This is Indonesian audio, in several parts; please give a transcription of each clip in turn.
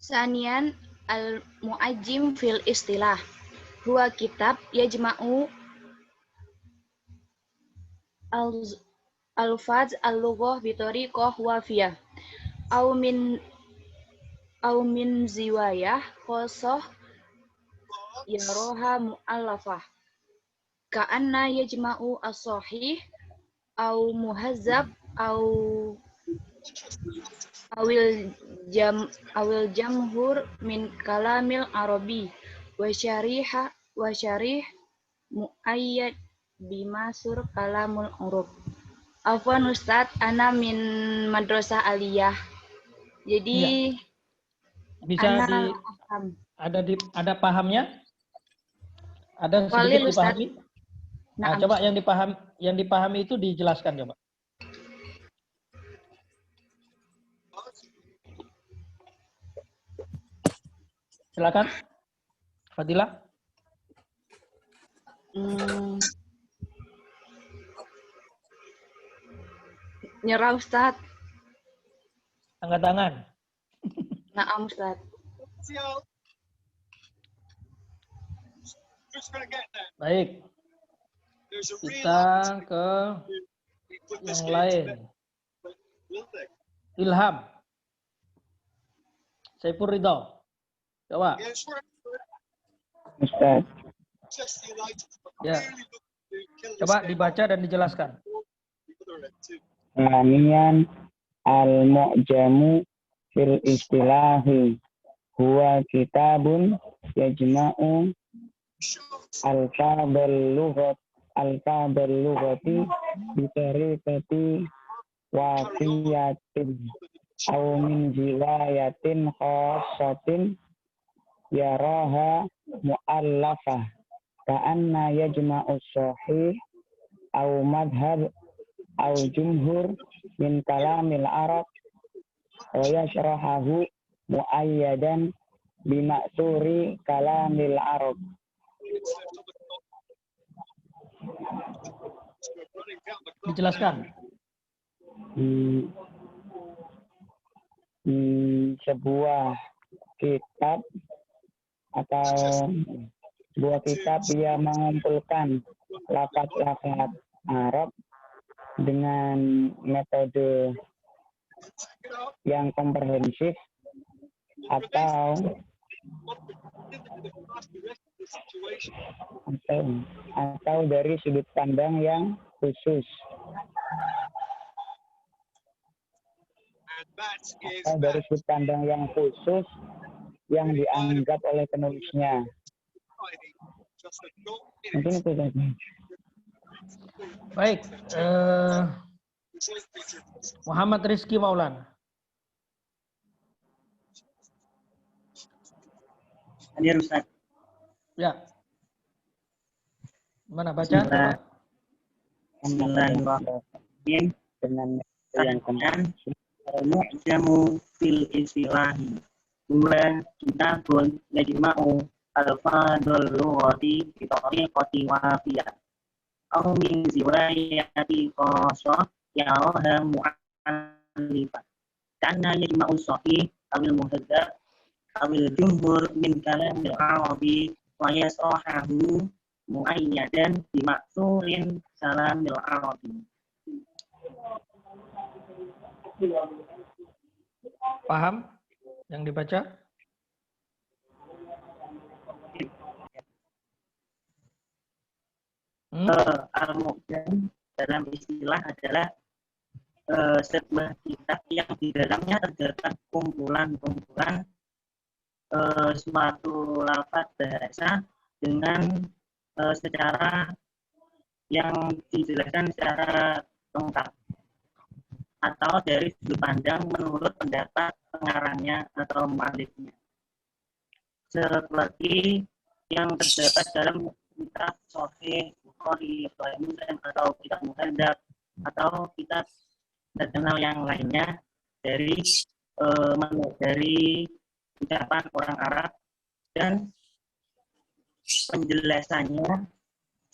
Sanian al-mu'ajjim fil istilah. Huwa kitab yajma'u al-faz al-lughah bitariqah wafiyah. Au min ziwayah khosoh yaroha mu'allafah. Ka'anna yajma'u as-sahih au muhazzab awil jamhur min kalamil arabi wa syarih muayyad bimasur kalamul urub. Afwan Ustadz, ana min madrasah aliyah. Jadi bisa ana paham. Ada pahamnya? Ada sedikit dipahami? Nah, coba yang dipahami itu dijelaskan coba. Silakan, Fadilah. Nyerah Ustadz. Angkat tangan. Naam Ustadz. Baik. Kita ke yang lain. Ilham. Saiful Ridho. Coba. Ustaz. Ya. Coba dibaca dan dijelaskan. Sanian al-mu'jamu fil istilahi huwa kitabun yajma'u al-fabal lughati bitariqati wafiyatin aw min jiwayatin khassatin yaraha mu'allafah ka'anna yajma'u sahih aw madhab aw jumhur min kalamil arab wa yashrahahu muayyadan bimaksuri kalamil arab. Dijelaskan. Sebuah kitab atau sebuah kitab yang mengumpulkan lafaz-lafaz Arab dengan metode yang komprehensif atau dari sudut pandang yang khusus yang dianggap oleh penulisnya. Mungkin itu saja. Baik, Muhammad Rizky Maulana. Hadir Ustaz. Ya. Mana baca? Bismillahirrahmanirrahim. Dengan yang komprehensif. Al-mu'jamu fil istilahi. Huwa kitabun yajma'u al-fadul lughati bi tariqati wafiyah. Aw min ziwayati qasah yaraha mu'allifah. Karena yajma'u sahih awil muhazzab awil jumhur min kalamil arabi wa yasrahahu muayyadan bi maksurin kalamil arabi. Paham yang dibaca? Al-Mu'jam dalam istilah adalah sebuah kitab yang di dalamnya terdapat kumpulan-kumpulan suatu lafaz bahasa dengan secara yang dijelaskan secara lengkap atau dari sudut pandang menurut pendapat pengarangnya atau mu'allifnya, seperti yang terdapat dalam kitab Sahih Bukhari, Sahih Muslim, atau kitab Muhaddats, atau kitab terkenal yang lainnya dari ucapan orang Arab, dan penjelasannya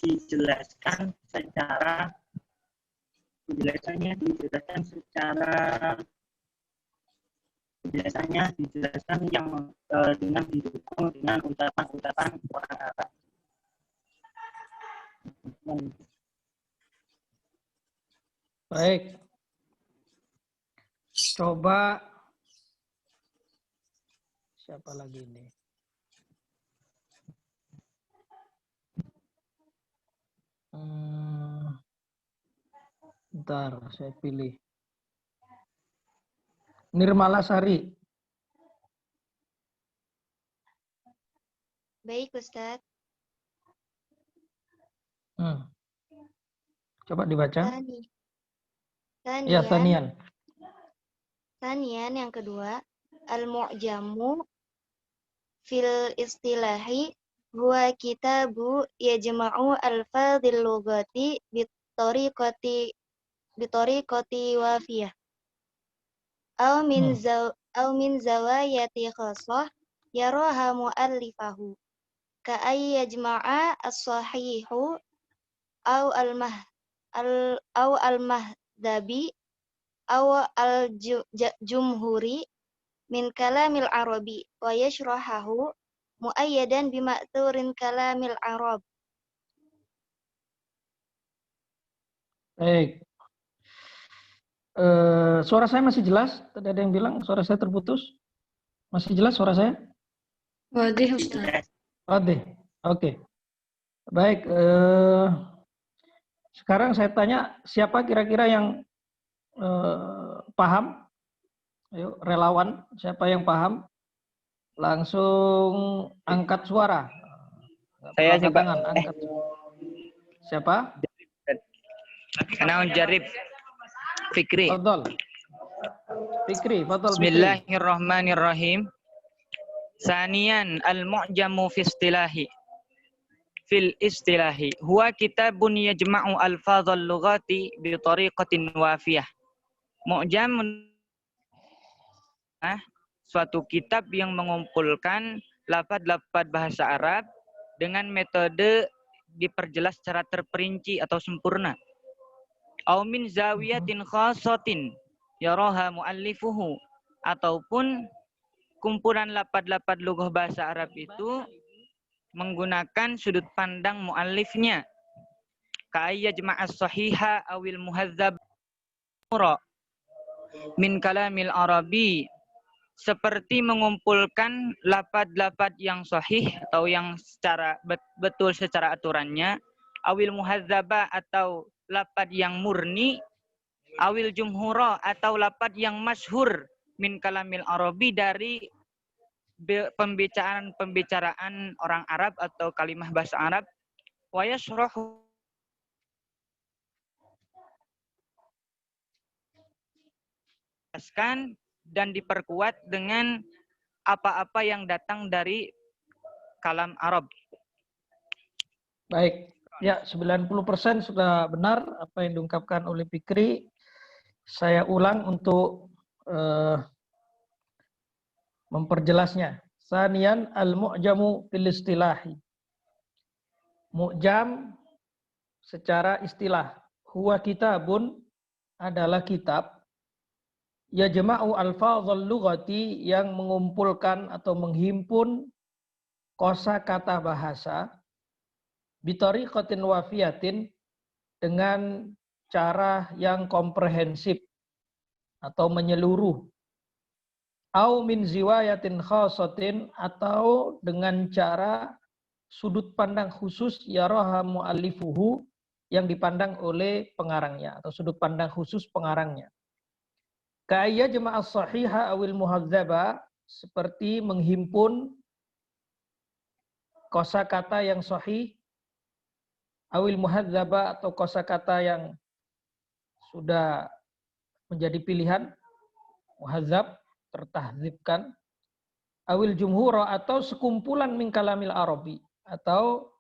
dijelaskan secara biasanya dijelaskan yang dengan didukung dengan ucapan-ucapan orang Arab. Baik. Coba siapa lagi ini? Bentar, saya pilih. Nirmala Sari. Baik, Ustadz. Coba dibaca. Ya, Tanian. Tanian. Yang kedua, al-mu'jamu fil istilahi huwa kitabu yajma'u alfadhil lughati bitariqati wafiyah. Aw min zawayati khassah yaraha mu'allifahu ka ay yajma'a as-sahihu aw al-mahdhabi aw al-jumhuri min kalamil arabi wa yashrahahu muayyadan bima'thurin kalamil arab. Baik. Suara saya masih jelas? Tadi ada yang bilang suara saya terputus. Masih jelas suara saya? Wadih, Ustaz. Wadih. Oke. Baik. Sekarang saya tanya, siapa kira-kira yang paham? Ayo, relawan. Siapa yang paham? Langsung angkat suara. Saya sih, Pak. Tangan, angkat. Siapa? Ana Jarib Fikri. Fadol. Fikri. Bismillahirrahmanirrahim. Saniyan al-mu'jamu fil istilahi huwa kitabun yajma'u alfadhal lughati bi tariqatin wafiyah. Mu'jam suatu kitab yang mengumpulkan lafaz-lafaz bahasa Arab dengan metode diperjelas secara terperinci atau sempurna. Au min zawiyatin khassatin yaraha muallifuhu, ataupun kumpulan lafaz-lafaz lughah bahasa Arab itu menggunakan sudut pandang muallifnya. Ka'ayya jama'as sahiha awil muhadzab min kalamil arabi, seperti mengumpulkan lafaz-lafaz yang sahih atau yang secara betul secara aturannya, awil muhadzaba atau lafaz yang murni, awil jumhura atau lafaz yang masyhur min kalamil arabi dari pembicaraan orang Arab atau kalimah bahasa Arab, wa yashrahu dan diperkuat dengan apa-apa yang datang dari kalam Arab. Baik. Ya, 90% sudah benar apa yang diungkapkan oleh Fikri. Saya ulang untuk memperjelasnya. Sanian al-mu'jamu fil istilahi. Mu'jam secara istilah. Huwa kitabun adalah kitab. Yajma'u alfadhal lughati, yang mengumpulkan atau menghimpun kosakata bahasa bitariqatin wafiyatin, dengan cara yang komprehensif atau menyeluruh. Au min ziwayatin khassatin, atau dengan cara sudut pandang khusus yaraha muallifuhu, yang dipandang oleh pengarangnya atau sudut pandang khusus pengarangnya. Ka'ayya jama'as sahiha awil muhadzaba, seperti menghimpun kosakata yang sahih, awil muhadzaba atau kosakata yang sudah menjadi pilihan, muhadzab, tertahdzibkan, awil jumhura atau sekumpulan min kalamil arabi, atau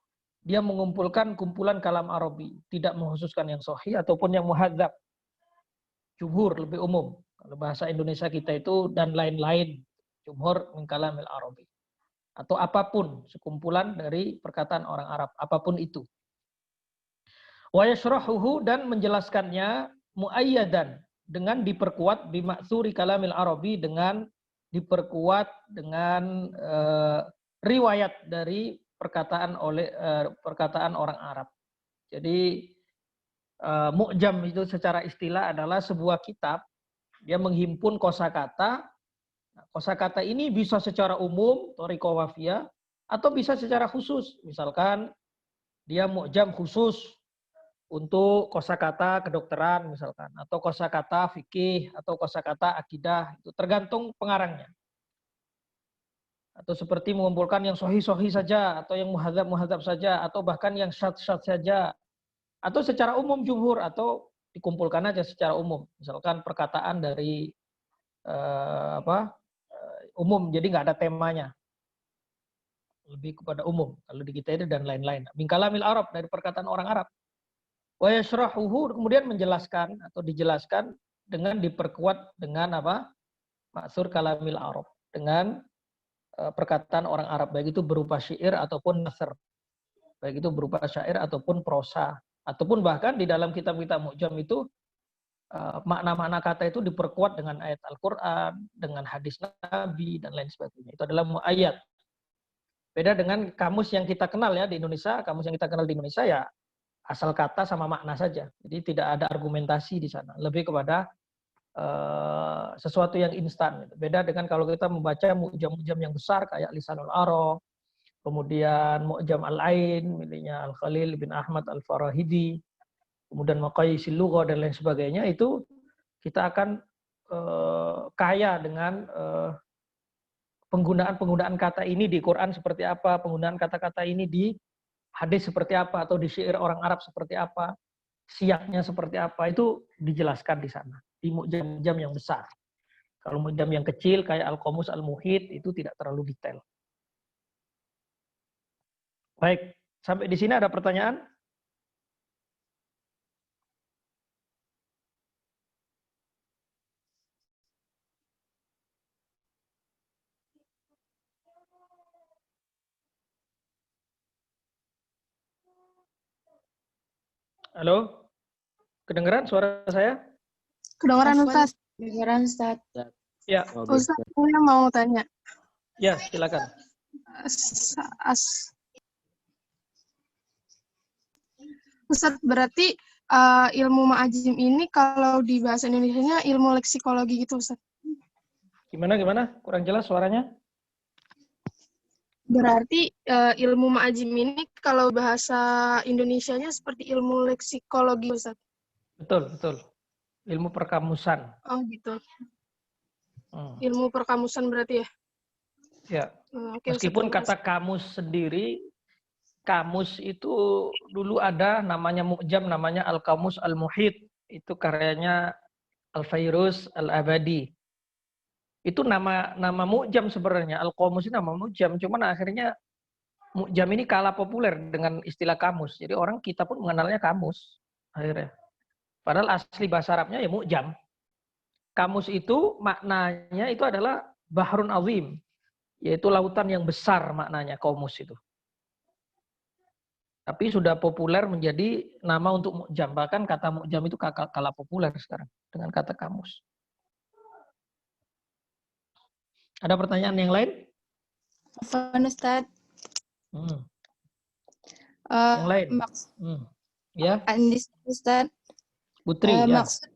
dia mengumpulkan kumpulan kalam Arabi, tidak mengkhususkan yang sahih ataupun yang muhadzab. Jumhur lebih umum. Kalau bahasa Indonesia kita itu dan lain-lain, jumhur min kalamil Arabi. Atau apapun, sekumpulan dari perkataan orang Arab, apapun itu. Wa yashrahuhu, dan menjelaskannya muayyadan, dengan diperkuat bima'tsuri kalamil Arabi, dengan diperkuat dengan riwayat dari perkataan orang Arab. Jadi mu'jam itu secara istilah adalah sebuah kitab, dia menghimpun kosakata. Nah, kosakata ini bisa secara umum, thoriqah wafiyah, atau bisa secara khusus. Misalkan dia mu'jam khusus untuk kosakata kedokteran misalkan, atau kosakata fikih, atau kosakata akidah, itu tergantung pengarangnya. Atau seperti mengumpulkan yang sahih-sahih saja, atau yang muhadzab-muhadzab saja, atau bahkan yang syadz-syadz saja, atau secara umum jumhur, atau dikumpulkan aja secara umum. Misalkan perkataan dari umum, jadi nggak ada temanya, lebih kepada umum. Kalau di kita itu dan lain-lain. Min kalamil Arab, dari perkataan orang Arab. Wa yashrahuhu, kemudian menjelaskan atau dijelaskan dengan diperkuat dengan apa? Ma'thur kalamil Arab, dengan perkataan orang Arab, baik itu berupa syair ataupun nasr, baik itu berupa syair ataupun prosa, ataupun bahkan di dalam kitab-kitab mu'jam itu makna-makna kata itu diperkuat dengan ayat Al-Quran, dengan hadis Nabi dan lain sebagainya. Itu adalah mu'ayyad. Beda dengan kamus yang kita kenal ya di Indonesia, kamus yang kita kenal di Indonesia ya asal kata sama makna saja. Jadi tidak ada argumentasi di sana. Lebih kepada sesuatu yang instan. Beda dengan kalau kita membaca mu'jam-mu'jam yang besar kayak Lisanul Arab, kemudian Mu'jam Al-Ain miliknya Al-Khalil bin Ahmad Al-Farahidi, kemudian Maqayisil Lughah dan lain sebagainya, itu kita akan kaya dengan penggunaan kata ini di Quran seperti apa, penggunaan kata-kata ini di hadis seperti apa, atau di syair orang Arab seperti apa, siaknya seperti apa, itu dijelaskan di sana, di mu'jam-mu'jam yang besar. Kalau mu'jam yang kecil kayak Al-Qamus Al-Muhit itu tidak terlalu detail. Baik, sampai di sini ada pertanyaan? Halo? Kedengeran suara saya? Kedengeran Ustaz. Kedengeran Ustaz. Ya. Ustaz, saya mau tanya. Ya, silakan. Ustaz, berarti ilmu ma'ajim ini kalau di bahasa Indonesianya ilmu leksikologi gitu, Ustaz? Gimana? Kurang jelas suaranya? Berarti ilmu ma'ajim ini kalau bahasa Indonesianya seperti ilmu leksikologi, Ustaz? Betul. Ilmu perkamusan. Oh gitu. Ilmu perkamusan berarti ya? Ya. Oke, Meskipun Ustaz, kata kamus sendiri, kamus itu dulu ada namanya mu'jam, namanya Al-Qamus Al-Muhit. Itu karyanya Al-Fairuz Al-Abadi. Itu nama mu'jam sebenarnya. Al-Qamus itu nama mu'jam. Cuman akhirnya mu'jam ini kalah populer dengan istilah kamus. Jadi kita pun mengenalnya kamus akhirnya. Padahal asli bahasa Arabnya ya mu'jam. Kamus itu maknanya itu adalah bahrun azim, yaitu lautan yang besar maknanya kamus itu. Tapi sudah populer menjadi nama untuk mu'jam. Bahkan kata mu'jam itu kalah populer sekarang dengan kata kamus. Ada pertanyaan yang lain? Afwan Ustaz. Yang lain? Ya. Andis Ustaz. Putri, ya. Maksud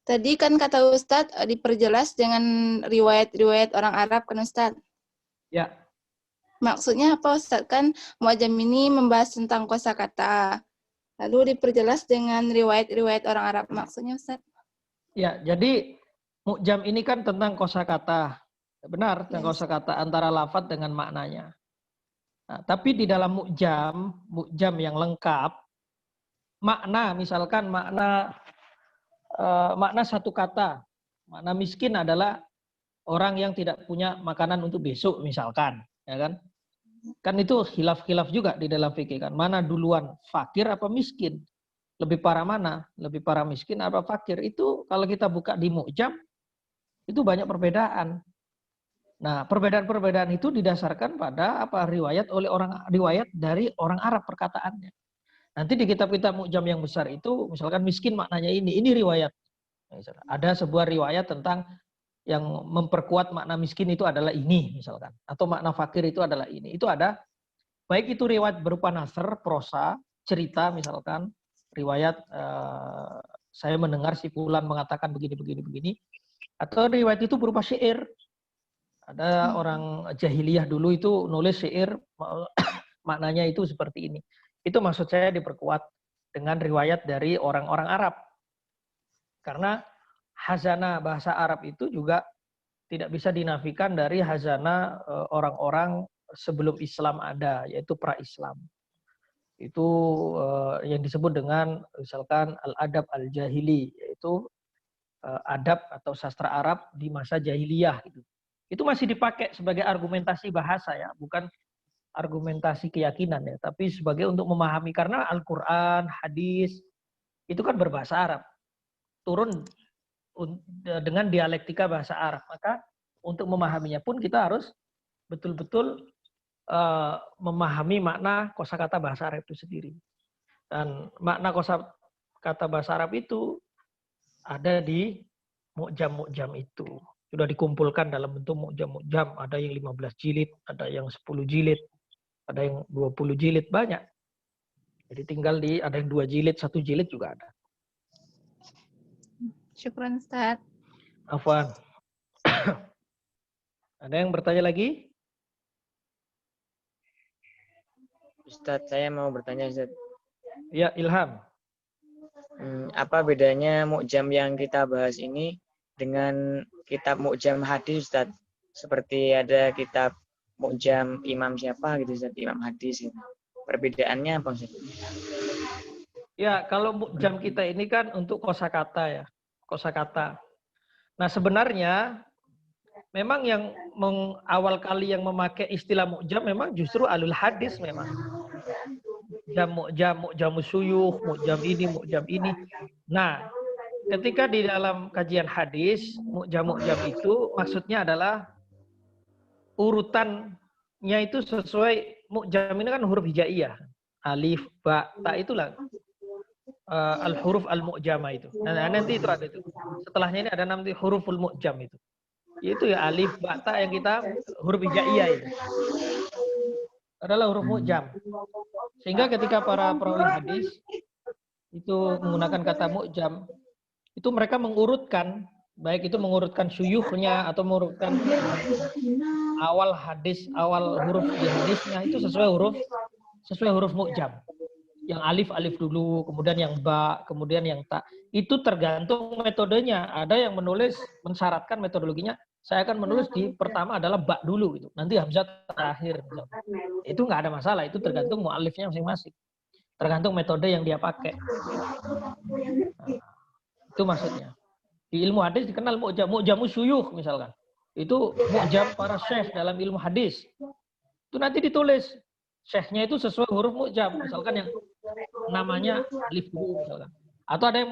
tadi kan kata Ustaz diperjelas dengan riwayat-riwayat orang Arab kan Ustaz? Ya. Maksudnya apa Ustaz? Kan mu'jam ini membahas tentang kosakata. Lalu diperjelas dengan riwayat-riwayat orang Arab. Maksudnya Ustaz? Ya, jadi mu'jam ini kan tentang kosakata. Benar, tentang kosakata antara lafadz dengan maknanya. Nah, tapi di dalam mu'jam yang lengkap, makna, misalkan makna satu kata, makna miskin adalah orang yang tidak punya makanan untuk besok misalkan, ya kan? Kan itu khilaf-khilaf juga di dalam fikih kan. Mana duluan, fakir apa miskin? Lebih parah mana? Lebih parah miskin apa fakir? Itu kalau kita buka di mu'jam itu banyak perbedaan. Nah, perbedaan-perbedaan itu didasarkan pada riwayat dari orang Arab perkataannya. Nanti di kitab-kitab mu'jam yang besar itu, misalkan miskin maknanya ini riwayat. Ada sebuah riwayat tentang yang memperkuat makna miskin itu adalah ini misalkan, atau makna fakir itu adalah ini. Itu ada, baik itu riwayat berupa nasr, prosa, cerita misalkan, riwayat saya mendengar si fulan mengatakan begini, atau riwayat itu berupa syair. Ada orang jahiliyah dulu itu nulis syair, maknanya itu seperti ini. Itu maksud saya diperkuat dengan riwayat dari orang-orang Arab. Karena hazanah bahasa Arab itu juga tidak bisa dinafikan dari hazanah orang-orang sebelum Islam ada, yaitu pra-Islam. Itu yang disebut dengan misalkan al-adab al-jahili, yaitu adab atau sastra Arab di masa jahiliyah gitu. Itu masih dipakai sebagai argumentasi bahasa ya, bukan argumentasi keyakinan ya, tapi sebagai untuk memahami, karena Al-Qur'an, hadis itu kan berbahasa Arab. Turun dengan dialektika bahasa Arab. Maka untuk memahaminya pun kita harus betul-betul memahami makna kosakata bahasa Arab itu sendiri. Dan makna kosakata bahasa Arab itu ada di mu'jam-mu'jam itu. Sudah dikumpulkan dalam bentuk mu'jam-mu'jam. Ada yang 15 jilid, ada yang 10 jilid, ada yang 20 jilid, banyak. Jadi tinggal ada yang 2 jilid, 1 jilid juga ada. Syukran, Ustaz. Afwan. Ada yang bertanya lagi? Ustadz, saya mau bertanya, Ustadz. Ya, Ilham. Apa bedanya mu'jam yang kita bahas ini dengan kitab mu'jam hadis, Ustadz? Seperti ada kitab mu'jam imam siapa gitu, Ustadz, imam hadis gitu. Perbedaannya apa, Ustadz? Ya, kalau mu'jam kita ini kan untuk kosakata ya. Kosakata. Nah, sebenarnya memang yang awal kali yang memakai istilah mu'jam memang justru alul hadis memang. Mu'jam suyuh, mu'jam ini. Nah, ketika di dalam kajian hadis, mu'jam itu maksudnya adalah urutannya itu sesuai, mu'jam ini kan huruf hijaiyah. Alif, ba, ta itulah. Al-huruf al-mu'jamah itu. Nah, nanti itu ada itu. Setelahnya ini ada nanti huruful mu'jam itu. Yaitu ya alif, ba, ta yang kita huruf hijaiyah itu. Adalah huruf mu'jam. Sehingga ketika para perawi hadis itu menggunakan kata mu'jam, itu mereka mengurutkan, baik itu mengurutkan syuyuhnya atau mengurutkan awal hadis, awal huruf di hadisnya itu sesuai huruf mu'jam. Yang alif dulu, kemudian yang ba, kemudian yang ta. Itu tergantung metodenya. Ada yang menulis mensyaratkan metodologinya, saya akan menulis di pertama adalah ba dulu gitu. Nanti hamzah terakhir. Itu nggak ada masalah, itu tergantung mu'alifnya masing-masing. Tergantung metode yang dia pakai. Nah, itu maksudnya. Di ilmu hadis dikenal mu'jamu syuyuh misalkan. Itu mu'jam para syekh dalam ilmu hadis. Itu nanti ditulis syekhnya itu sesuai huruf mu'jam. Misalkan yang namanya alif dulu misalkan. Atau ada yang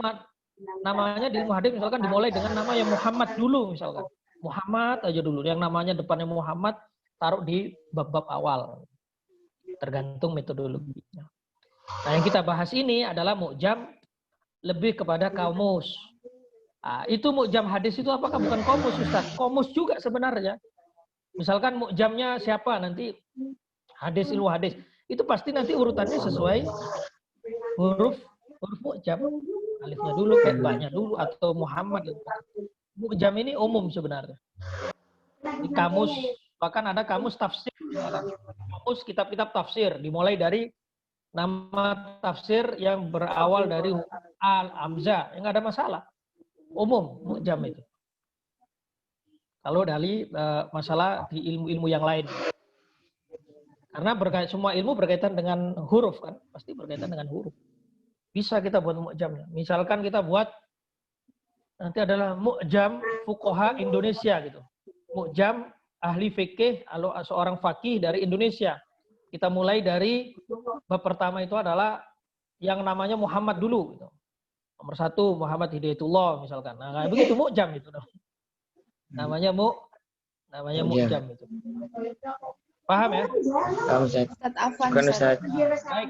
namanya di ilmu hadis misalkan dimulai dengan nama yang Muhammad dulu misalkan. Muhammad aja dulu. Yang namanya depannya Muhammad taruh di bab-bab awal. Tergantung metodologinya. Nah, yang kita bahas ini adalah mu'jam lebih kepada kamus. Nah, itu mu'jam hadis itu apakah bukan komus, Ustaz? Komus juga sebenarnya. Misalkan mu'jamnya siapa nanti hadis, ilmu hadis. Itu pasti nanti urutannya sesuai huruf mu'jam. Alifnya dulu, kayak banyak dulu, atau Muhammad. Mu'jam ini umum sebenarnya. Di kamus, bahkan ada kamus tafsir. Kamus kitab-kitab tafsir. Dimulai dari nama tafsir yang berawal dari al-amza. Yang nggak ada masalah. Umum, mu'jam itu. Kalau dari masalah di ilmu-ilmu yang lain. Karena semua ilmu berkaitan dengan huruf kan. Pasti berkaitan dengan huruf. Bisa kita buat mu'jamnya. Misalkan kita buat nanti adalah mu'jam fuqaha Indonesia gitu. Mu'jam ahli fikih, seorang fakih dari Indonesia. Kita mulai dari bab pertama itu adalah yang namanya Muhammad dulu gitu. Nomor 1 Muhammad Hidayatullah misalkan. Nah, kayak begitu mu'jam itu. Namanya mu'jam itu. Paham ya? Paham, Ustaz. Ustaz Afwan. Bukan, Ustaz. Baik.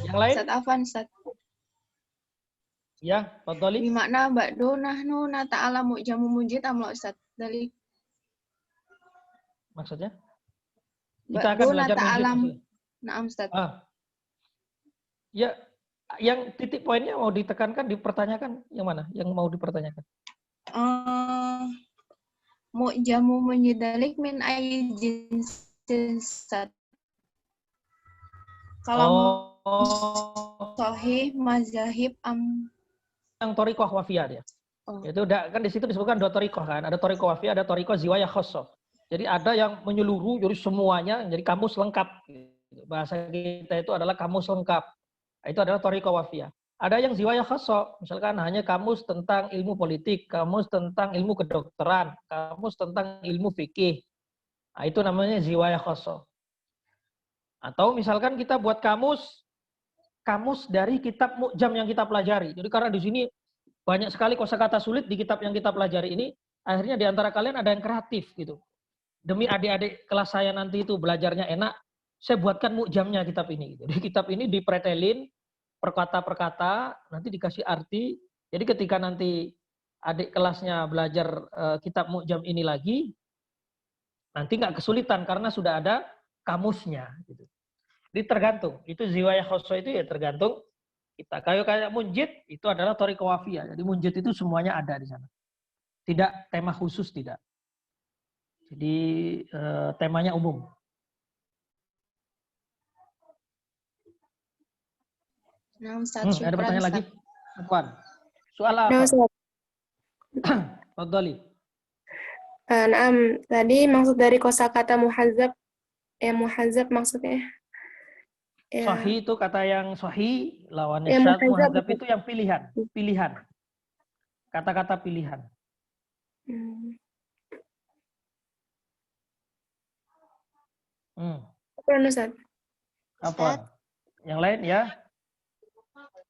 Yang lain? Ustaz Afwan, Ustaz. Ya, Fadhali. Bimakna ba'du nahnu nata'alamu jamu munjid amla Ustaz. Dari Maksudnya? Kita akan ba'du belajar munjid nata'alam. maksudnya. Na'am Ustaz. Ya, yang titik poinnya mau ditekankan, dipertanyakan yang mana? Yang mau dipertanyakan? Mu'jamu munjidalik min ayyi jinsin Ustaz. Kalau sahih mazahib yang thariqah wafiyah dia. Itu udah kan di situ disebutkan dua thariqah kan, ada thariqah wafiyah, ada thariqah ziwayah khossah. Jadi ada yang menyeluruh, jadi semuanya jadi kamus lengkap. Bahasa kita itu adalah kamus lengkap. Itu adalah thariqah wafiyah. Ada yang ziwayah khossah, misalkan hanya kamus tentang ilmu politik, kamus tentang ilmu kedokteran, kamus tentang ilmu fikih. Nah, itu namanya ziwayah khossah. Atau misalkan kita buat kamus dari kitab mu'jam yang kita pelajari. Jadi karena di sini banyak sekali kosakata sulit di kitab yang kita pelajari ini, akhirnya di antara kalian ada yang kreatif gitu. Demi adik-adik kelas saya nanti itu belajarnya enak, saya buatkan mu'jamnya kitab ini. Jadi kitab ini dipretelin per kata, nanti dikasih arti. Jadi ketika nanti adik kelasnya belajar kitab mu'jam ini lagi, nanti nggak kesulitan karena sudah ada kamusnya. Gitu. Jadi tergantung, itu ziwayah khossah itu ya tergantung kita. Kayak munjid itu adalah thariqah wafiyah. Jadi munjid itu semuanya ada di sana. Tidak tema khusus, tidak. Jadi temanya umum. Nah, Ustaz, Ada pertanyaan lagi? Apaan? Soal apa? Nah, Ustaz. Fadhali. Naam, tadi maksud dari kosakata muhazzab, muhazzab maksudnya. Ya. Sahih itu kata yang sahih, lawannya Ya, syadz, muhazzab muhazzab itu yang pilihan. Kata-kata pilihan. Apa Ustaz? Apa? Yang lain ya?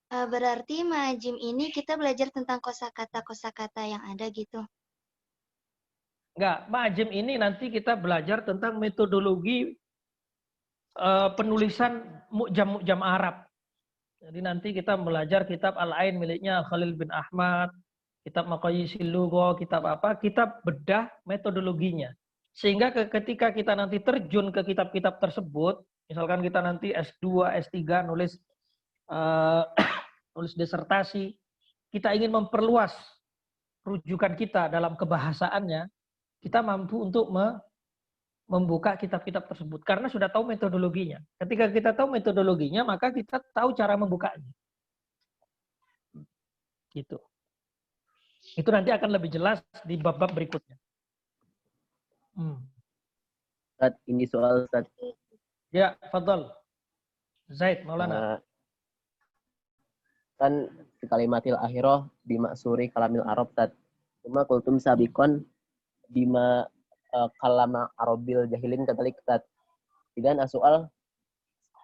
Berarti majim ini kita belajar tentang kosakata yang ada gitu. Enggak, majim ini nanti kita belajar tentang metodologi penulisan mu'jam Arab. Jadi nanti kita belajar kitab Al-Ain miliknya Khalil bin Ahmad, kitab Maqayisil Lugha, kitab apa? Kitab bedah metodologinya. Sehingga ketika kita nanti terjun ke kitab-kitab tersebut, misalkan kita nanti S2, S3 nulis nulis disertasi, kita ingin memperluas rujukan kita dalam kebahasaannya, kita mampu untuk membuka kitab-kitab tersebut karena sudah tahu metodologinya. Ketika kita tahu metodologinya, maka kita tahu cara membukanya. Gitu. Itu nanti akan lebih jelas di bab-bab berikutnya. Ustaz, ini soal Ustaz. Ya, fadhal. Zaid, Maulana. Kan di kalimatil akhirah bimaksuri kalamil Arab Ustaz. Cuma kultum sabikon bima kalama Arabil jahilin katalik Ustaz. Dan soal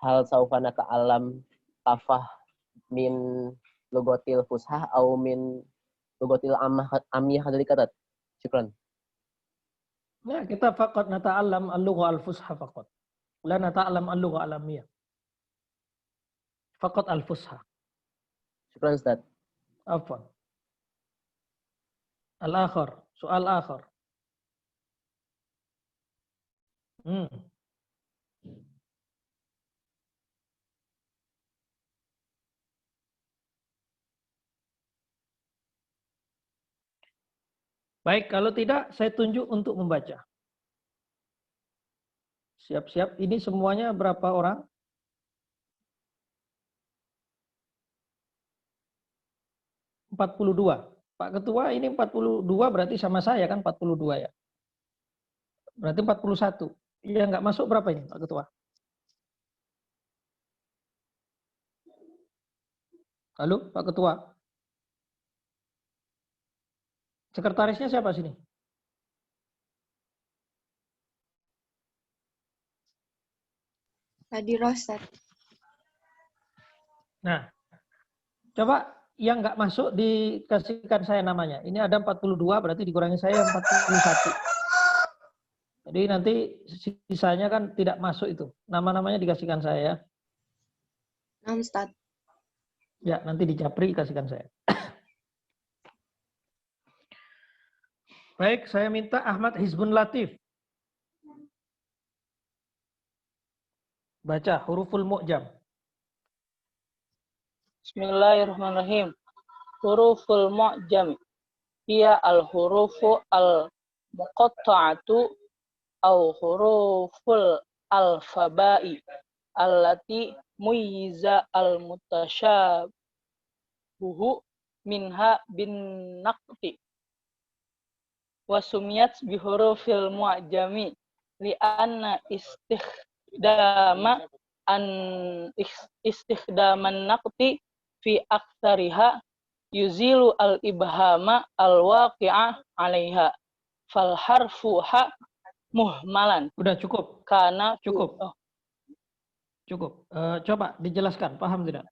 hal saufana ta'alam kafah min logotil fushah au min logotil amiyah katalik Ustaz. Syukran. Ya, kita faqat nata'allam al-lugha al-fusha faqat. La nata'allam al-lugha al-amiyah. Faqat al-fusha. Syukran Ustaz. Afwan. Al-akhar, soal akhar. Baik, kalau tidak saya tunjuk untuk membaca. Siap-siap. Ini semuanya berapa orang? (42). Pak Ketua ini 42 berarti sama saya kan 42 ya. Berarti 41. Yang nggak masuk berapa ini Pak Ketua? Halo Pak Ketua. Sekretarisnya siapa sini? Hadirah, Ustaz. Nah, coba yang nggak masuk dikasihkan saya namanya. Ini ada 42 berarti dikurangi saya 41. Jadi nanti sisanya kan tidak masuk itu. Nama-namanya dikasihkan saya ya. Nah, Ustaz. Ya, nanti di Japri kasihkan saya. Baik, saya minta Ahmad Hizbun Latif. Baca huruful mu'jam. Bismillahirrahmanirrahim. Huruful mu'jam hiya al-hurufu al-muqatta'atu aw huruful alfabai allati muyyiza al-mutasyabuhu minha bin naqti wa sumiyat bi hurufil mu'jami li'anna istikhdaman naqti fi aktsariha yuzilu al-ibhama al-waqi'ah 'alaiha fal harfu ha muhmalan. Udah cukup. Karena cukup. Cukup. Coba dijelaskan, paham tidak?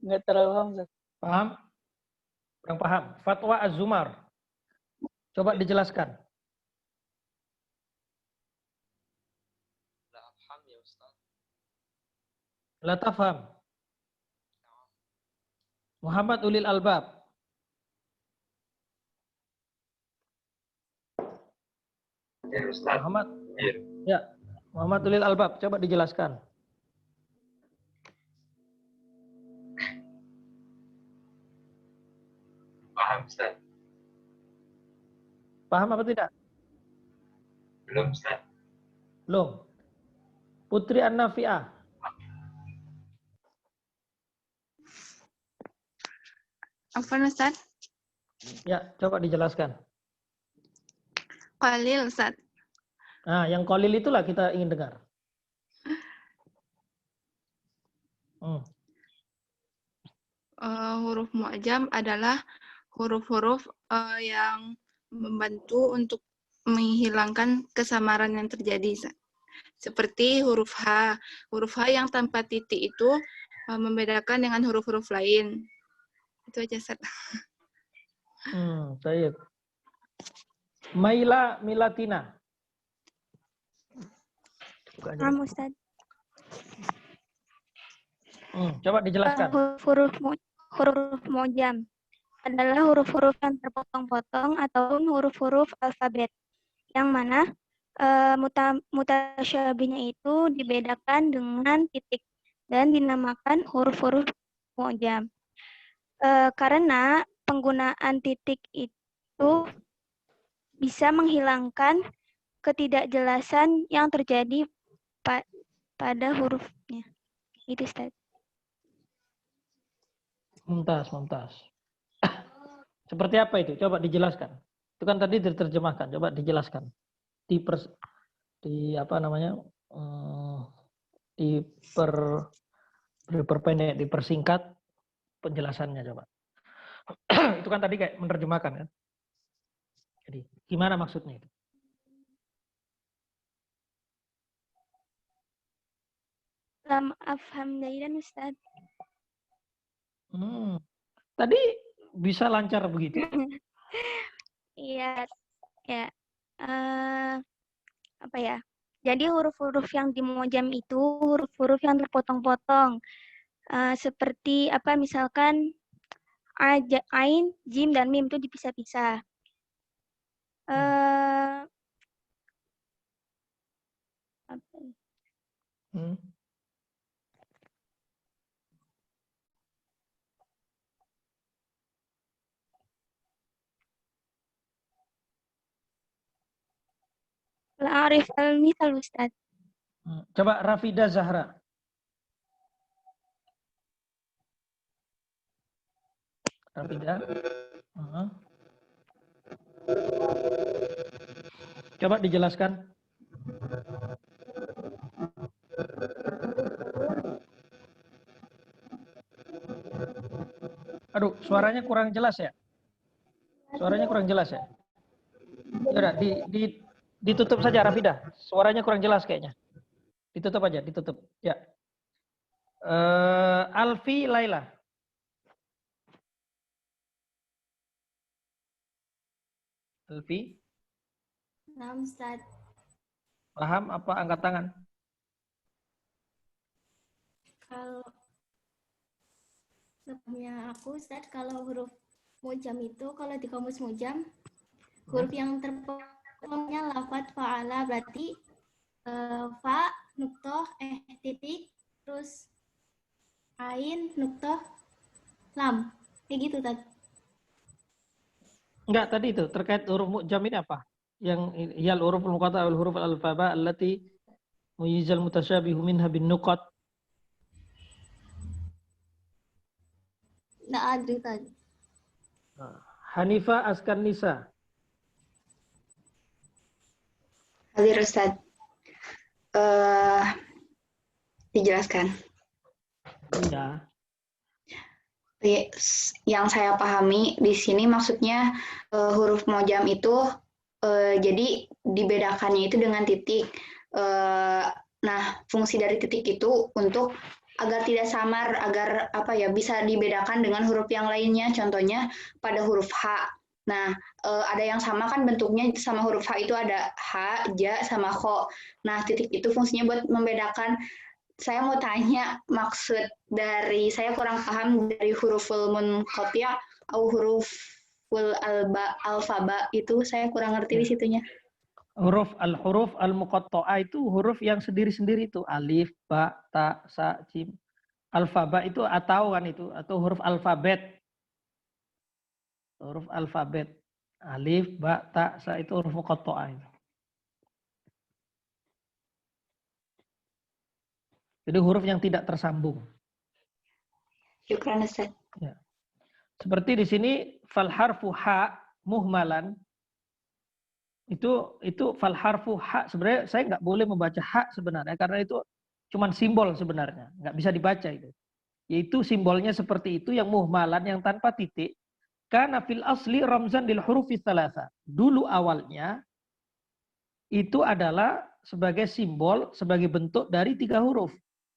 Nggak terlalu paham, Ustaz. Paham? Kurang paham. Fatwa Az-Zumar. Coba dijelaskan. La tafham. Muhammad Ulil Albab. Muhammad. Ya, Muhammad Ulil Albab, coba dijelaskan. Paham, Ustaz. Paham apa tidak? Belum, Ustaz. Belum. Putri An-Nafi'ah. Afwan Ustaz. Ya, coba dijelaskan. Qalil Ustaz. Nah, yang qalil itulah kita ingin dengar. Huruf mu'jam adalah huruf-huruf yang membantu untuk menghilangkan kesamaran yang terjadi. Seperti huruf H. Huruf H yang tanpa titik itu membedakan dengan huruf-huruf lain. Itu aja, Ustaz. Baik. Maila Milatina. Paham, Ustaz. Coba dijelaskan. Huruf mu'jam adalah huruf-huruf yang terpotong-potong atau huruf-huruf alfabet, yang mana mutasyabihnya itu dibedakan dengan titik dan dinamakan huruf-huruf mu'jam. Karena penggunaan titik itu bisa menghilangkan ketidakjelasan yang terjadi pada hurufnya. Itu, Ustaz. Mumtaz. Seperti apa itu? Coba dijelaskan. Itu kan tadi diterjemahkan. Coba dijelaskan. Diperpendek, dipersingkat penjelasannya coba. Itu kan tadi kayak menerjemahkan kan. Jadi gimana maksudnya itu? Lam afham dairan, Ustaz. Tadi bisa lancar begitu? Iya, ya. Apa ya? Jadi huruf-huruf yang di mu'jam itu huruf-huruf yang terpotong-potong. Seperti apa misalkan ain, jim, dan mim itu dipisah-pisah. Arif al-mithal, Ustaz. Coba Rafida Zahra. Rafida. Coba dijelaskan. Aduh, suaranya kurang jelas ya? Suaranya kurang jelas ya? Yaudah, ditutup saja Rafida. Suaranya kurang jelas kayaknya. Ditutup aja, ditutup. Ya. Alfi Laila. Alfi. Nah, Ustaz. Paham apa? Angkat tangan. Kalau sebelumnya aku, Ustaz, kalau huruf Mujam itu kalau di kamus mujam huruf yang terpotongnya lafadz fa'ala berarti fa nuktoh titik terus ain nuktoh lam kayak gitu tadi. Enggak, tadi itu terkait huruf mu'jam ini apa? Yang yal huruf al-muqatta' wal huruf al-alfaba allati muyizal mutasyabihu minha bin nuqat. Nggak ada tadi. Hanifah Askan Nisa. Hadir Ustaz. Dijelaskan. Iya. Yang saya pahami di sini maksudnya huruf mojam itu jadi dibedakannya itu dengan titik. Nah, fungsi dari titik itu untuk agar tidak samar, agar apa ya bisa dibedakan dengan huruf yang lainnya. Contohnya pada huruf H. Nah, ada yang sama kan bentuknya sama huruf H itu ada H, Ja, sama Kho. Nah, titik itu fungsinya buat membedakan. Saya mau tanya maksud dari, saya kurang paham dari huruful munqati' atau huruful alfaba itu saya kurang ngerti di situnya. Huruf al-muqatta'ah itu huruf yang sendiri-sendiri itu alif, ba, ta, sa, jim. Alfaba itu atau kan itu atau huruf alfabet. Huruf alfabet. Alif, ba, ta, sa itu huruf muqatta'ah itu. Jadi huruf yang tidak tersambung. Syukran Ustaz. Ya. Seperti di sini fal harfu ha muhmalan itu fal harfu ha sebenarnya saya nggak boleh membaca ha sebenarnya karena itu cuman simbol sebenarnya, nggak bisa dibaca itu. Yaitu simbolnya seperti itu yang muhmalan yang tanpa titik. Karena fil asli ramzan lil hurufi tsalatsa. Dulu awalnya itu adalah sebagai simbol, sebagai bentuk dari 3 huruf.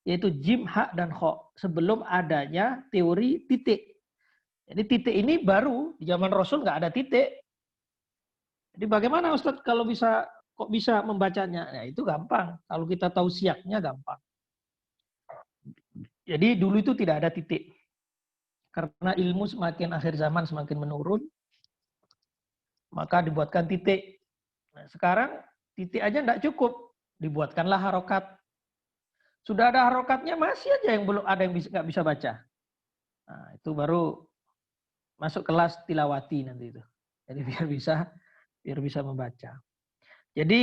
Yaitu jim, ha, dan kho. Sebelum adanya teori titik. Jadi titik ini baru, di zaman Rasul nggak ada titik. Jadi bagaimana Ustadz kalau kok bisa membacanya? Ya itu gampang. Kalau kita tahu siaknya gampang. Jadi dulu itu tidak ada titik. Karena ilmu semakin akhir zaman semakin menurun, maka dibuatkan titik. Nah, sekarang titik aja nggak cukup. Dibuatkanlah harokat. Sudah ada harokatnya masih aja yang belum ada yang nggak bisa baca. Nah, itu baru masuk kelas tilawati nanti itu. Jadi biar bisa membaca. Jadi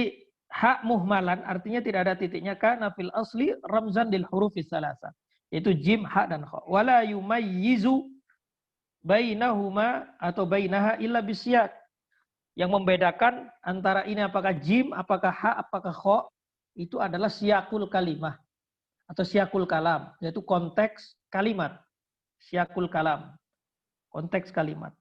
hak muhmalan artinya tidak ada titiknya karena fil asli ramzan lil hurufis salasa. Yaitu jim, ha, dan kha. Wala yumayyizu bainahuma atau bainaha illa bisyak. Yang membedakan antara ini apakah jim, apakah ha, apakah kha itu adalah siyakul kalimah. Atau siyakul kalam, yaitu konteks kalimat. Siyakul kalam, konteks kalimat.